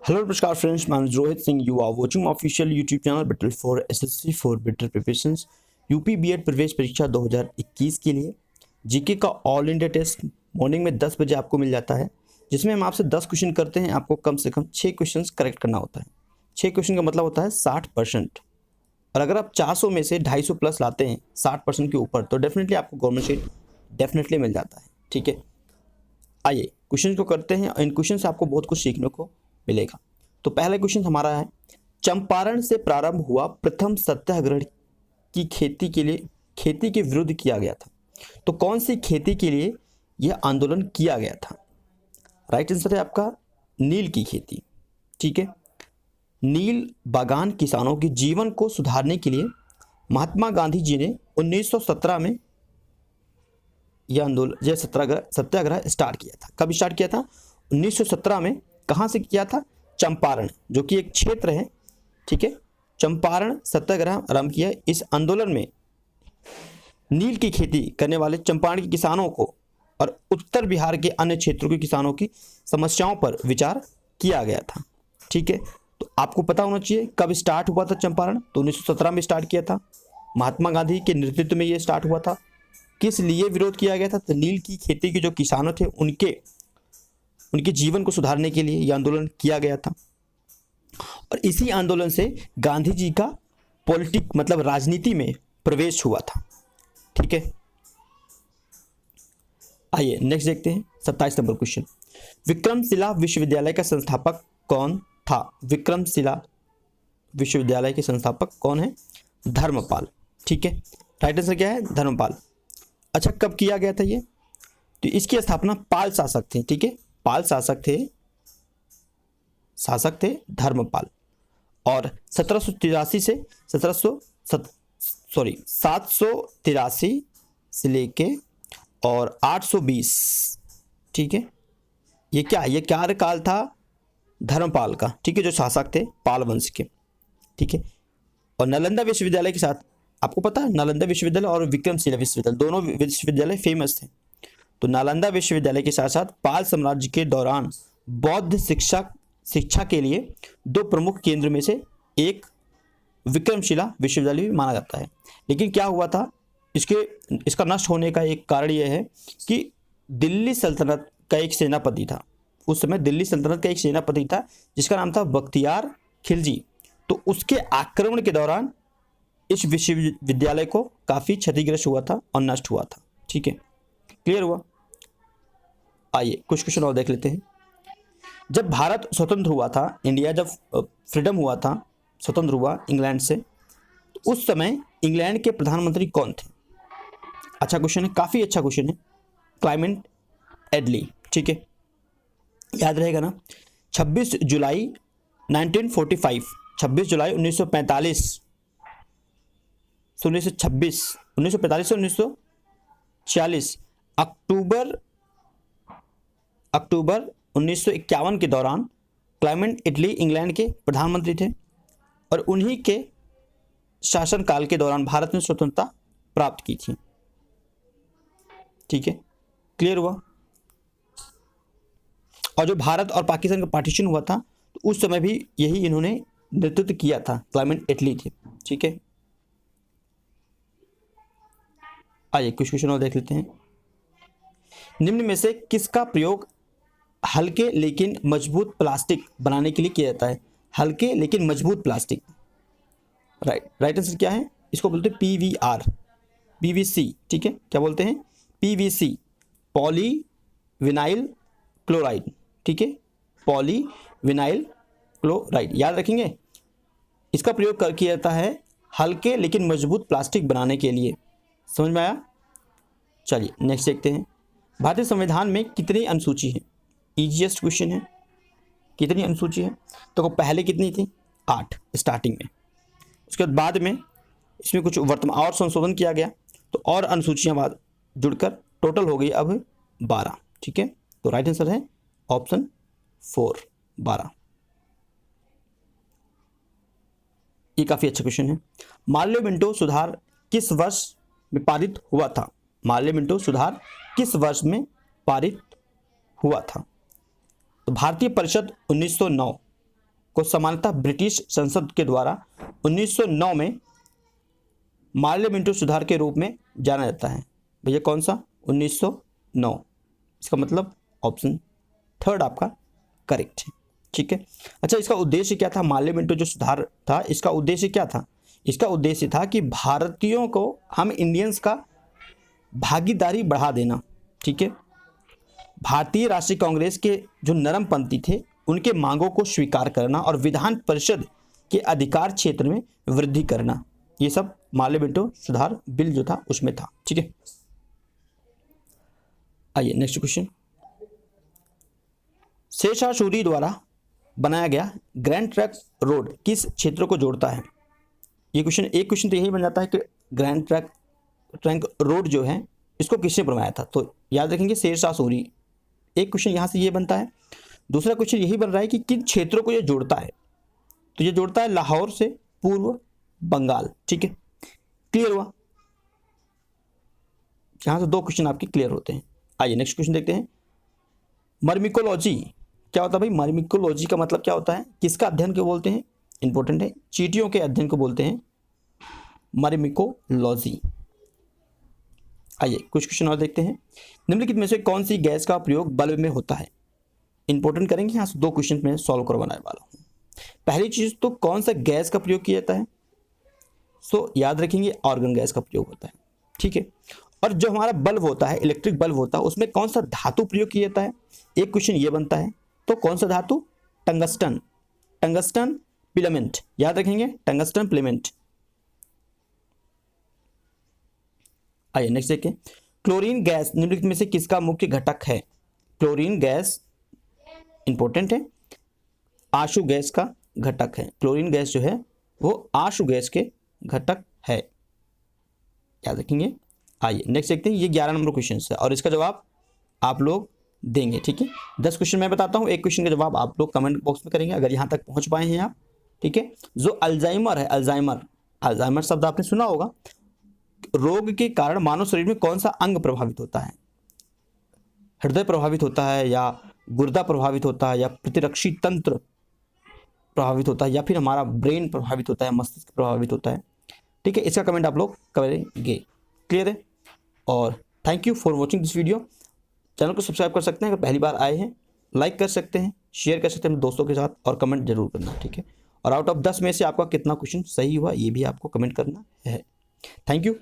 Hello नमस्कार friends, मैं Rohit Singh. You are watching official YouTube channel Battle for SSC for better preparations UP BEd प्रवेश परीक्षा 2021 के लिए जीके का ऑल इंडिया टेस्ट मॉर्निंग में 10 बजे आपको मिल जाता है, जिसमें हम आपसे 10 क्वेश्चन करते हैं। आपको कम से कम 6 क्वेश्चन करेक्ट करना होता है। 6 क्वेश्चन का मतलब होता है 60%। और अगर आप 400 में से 250 प्लस लाते हैं 60% के ऊपर, तो डेफिनेटली आपको गवर्नमेंट सीट डेफिनेटली मिल जाता है। ठीक है, आइए क्वेश्चन को करते हैं। इन क्वेश्चन से आपको बहुत कुछ सीखने को मिलेगा। तो पहला क्वेश्चन हमारा है, चंपारण से प्रारंभ हुआ प्रथम सत्याग्रह की खेती के विरुद्ध किया गया था। तो कौन सी खेती के लिए यह आंदोलन किया गया था? राइट आंसर है आपका नील की खेती। ठीक है, नील बागान किसानों के जीवन को सुधारने के लिए महात्मा गांधी जी ने 1917 में यह सत्याग्रह स्टार्ट किया था। कब स्टार्ट किया था? 1917 में। कहाँ से किया था? चंपारण, जो कि एक क्षेत्र है। ठीक है, चंपारण सत्याग्रह आरंभ किया। इस आंदोलन में नील की खेती करने वाले चंपारण के किसानों को और उत्तर बिहार के अन्य क्षेत्रों के किसानों की समस्याओं पर विचार किया गया था। ठीक है, तो आपको पता होना चाहिए कब स्टार्ट हुआ था चंपारण। तो 1917 में स्टार्ट किया था। महात्मा गांधी के नेतृत्व में ये स्टार्ट हुआ था। किस लिए विरोध किया गया था? तो नील की खेती के जो किसानों थे उनके जीवन को सुधारने के लिए यह आंदोलन किया गया था। और इसी आंदोलन से गांधी जी का पॉलिटिक मतलब राजनीति में प्रवेश हुआ था। ठीक है, आइए नेक्स्ट देखते हैं 27 नंबर क्वेश्चन। विक्रमशिला विश्वविद्यालय का संस्थापक कौन था? विक्रमशिला विश्वविद्यालय के संस्थापक कौन है? धर्मपाल। ठीक है, राइट आंसर क्या है? धर्मपाल। अच्छा, कब किया गया था ये? तो इसकी स्थापना पाल शासक थे। ठीक है, पाल शासक थे धर्मपाल। और 783 से लेके और 820। ठीक है, ये कार्यकाल था धर्मपाल का। ठीक है, जो शासक थे पाल वंश के। ठीक है, और नालंदा विश्वविद्यालय के साथ, आपको पता है नालंदा विश्वविद्यालय और विक्रमशिला विश्वविद्यालय दोनों विश्वविद्यालय फेमस थे। तो नालंदा विश्वविद्यालय के साथ साथ पाल साम्राज्य के दौरान बौद्ध शिक्षा के लिए दो प्रमुख केंद्र में से एक विक्रमशिला विश्वविद्यालय भी माना जाता है। लेकिन क्या हुआ था, इसका नष्ट होने का एक कारण यह है कि दिल्ली सल्तनत का एक सेनापति था। उस समय दिल्ली सल्तनत का एक सेनापति था जिसका नाम था बख्तियार खिलजी। तो उसके आक्रमण के दौरान इस विश्वविद्यालय को काफ़ी क्षतिग्रस्त हुआ था और नष्ट हुआ था। ठीक है, क्लियर हुआ? आइए कुछ क्वेश्चन और देख लेते हैं। जब भारत स्वतंत्र हुआ था, इंडिया जब फ्रीडम हुआ था, स्वतंत्र हुआ इंग्लैंड से, तो उस समय इंग्लैंड के प्रधानमंत्री कौन थे? अच्छा क्वेश्चन है, काफ़ी अच्छा क्वेश्चन है। क्लेमेंट एटली। ठीक है, याद रहेगा ना? 26 जुलाई 1945, 26 जुलाई 1945 से 1946, अक्टूबर 1951 के दौरान क्लेमेंट एटली इंग्लैंड के प्रधानमंत्री थे। और उन्हीं के शासनकाल के दौरान भारत ने स्वतंत्रता प्राप्त की थी। ठीक है, क्लियर हुआ? और जो भारत और पाकिस्तान का पार्टीशन हुआ था, तो उस समय भी यही इन्होंने नेतृत्व किया था, क्लेमेंट एटली थे। ठीक है, आइए कुछ क्वेश्चन और देख लेते हैं। निम्न में से किसका प्रयोग हल्के लेकिन मजबूत प्लास्टिक बनाने के लिए किया जाता है? हल्के लेकिन मजबूत प्लास्टिक। राइट आंसर क्या है? इसको बोलते हैं पीवीआर, पीवीसी। ठीक है, क्या बोलते हैं? PVC, poly vinyl chloride. ठीक है, पॉली विनाइल क्लोराइड, याद रखेंगे। इसका प्रयोग किया जाता है हल्के लेकिन मजबूत प्लास्टिक बनाने के लिए। समझ में आया? चलिए नेक्स्ट देखते हैं। भारतीय संविधान में कितनी अनुसूची है? इजीएस्ट क्वेश्चन है। कितनी अनुसूची है? तो पहले कितनी थी? 8 स्टार्टिंग में। उसके बाद में इसमें कुछ वर्तमान और संशोधन किया गया, तो और अनुसूचियां बाद जुड़कर टोटल हो गई अब 12। ठीक है, तो राइट आंसर है ऑप्शन 4, 12। ये काफ़ी अच्छा क्वेश्चन है। मार्ले मिंटो सुधार किस वर्ष में पारित हुआ था? मार्ले मिंटो सुधार किस वर्ष में पारित हुआ था? तो भारतीय परिषद 1909 को सामान्यतः ब्रिटिश संसद के द्वारा 1909 में मार्ले मिंटो सुधार के रूप में जाना जाता है। भैया कौन सा? 1909। इसका मतलब ऑप्शन थर्ड आपका करेक्ट है। ठीक है। अच्छा, इसका उद्देश्य क्या था? मार्ले मिंटो जो सुधार था, इसका उद्देश्य क्या था? इसका उद्देश्य था कि भारतीयों को, हम इंडियंस का भागीदारी बढ़ा देना। ठीक है। भारतीय राष्ट्रीय कांग्रेस के जो नरमपंथी थे उनके मांगों को स्वीकार करना और विधान परिषद के अधिकार क्षेत्र में वृद्धि करना, ये सब मार्ले मिंटो सुधार बिल जो था उसमें था। ठीक है। आइए नेक्स्ट क्वेश्चन। शेरशाह सूरी द्वारा बनाया गया ग्रैंड ट्रंक रोड किस क्षेत्र को जोड़ता है? ये क्वेश्चन, एक क्वेश्चन तो यही बन जाता है कि ग्रैंड ट्रंक रोड जो है इसको किसने बनवाया था? तो याद रखेंगे शेरशाह सूरी। एक क्वेश्चन यहाँ से ये बनता है। दूसरा क्वेश्चन यही बन रहा है कि किन क्षेत्रों को ये जोड़ता है? तो ये जोड़ता है लाहौर से पूर्व बंगाल। ठीक है, क्लियर हुआ? यहाँ से दो क्वेश्चन आपके क्लियर होते हैं। आइए नेक्स्ट क्वेश्चन देखते हैं। मर्मिकोलॉजी क्या होता है भाई? मर्मिकोलॉजी का मतलब क्या होता है? किसका अध्ययन को बोलते हैं? इंपॉर्टेंट है, चींटियों के अध्ययन को बोलते हैं मर्मिकोलॉजी। आइए कुछ क्वेश्चन और देखते हैं। निम्नलिखित में से कौन सी गैस का प्रयोग बल्ब में होता है? इंपॉर्टेंट करेंगे, यहाँ से दो क्वेश्चन में सॉल्व करवाने वाला हूँ। पहली चीज तो कौन सा गैस का प्रयोग किया जाता है? सो याद रखेंगे आर्गन गैस का प्रयोग होता है। ठीक है। और जो हमारा बल्ब होता है, इलेक्ट्रिक बल्ब होता है, उसमें कौन सा धातु प्रयोग किया जाता है? एक क्वेश्चन ये बनता है, तो कौन सा धातु? टंगस्टन। टंगस्टन फिलामेंट, याद रखेंगे टंगस्टन फिलामेंट। आइए नेक्स्ट देखें। क्लोरीन गैस निम्नलिखित में से किसका मुख्य घटक है? क्लोरीन गैस इंपॉर्टेंट है, आशु गैस का घटक है। क्लोरीन गैस जो है वो आशु गैस के घटक है, याद रखेंगे। आइए नेक्स्ट देखते हैं। ये 11 नंबर क्वेश्चन है और इसका जवाब आप लोग देंगे। ठीक है, 10 क्वेश्चन मैं बताता हूँ, एक क्वेश्चन का जवाब आप लोग कमेंट बॉक्स में करेंगे अगर यहाँ तक पहुँच पाए हैं आप। ठीक है। जो अल्जाइमर है, अल्जाइमर शब्द आपने सुना होगा। रोग के कारण मानव शरीर में कौन सा अंग प्रभावित होता है? हृदय प्रभावित होता है, या गुर्दा प्रभावित होता है, या प्रतिरक्षी तंत्र प्रभावित होता है, या फिर हमारा ब्रेन प्रभावित होता है, मस्तिष्क प्रभावित होता है? ठीक है, इसका कमेंट आप लोग करेंगे। क्लियर है? और thank you for watching this video. Channel को सब्सक्राइब कर सकते हैं अगर पहली बार आए हैं, लाइक कर सकते हैं, शेयर कर सकते हैं दोस्तों के साथ, और कमेंट जरूर करना। ठीक है। और आउट ऑफ 10 में से आपका कितना क्वेश्चन सही हुआ ये भी आपको कमेंट करना है। Thank you.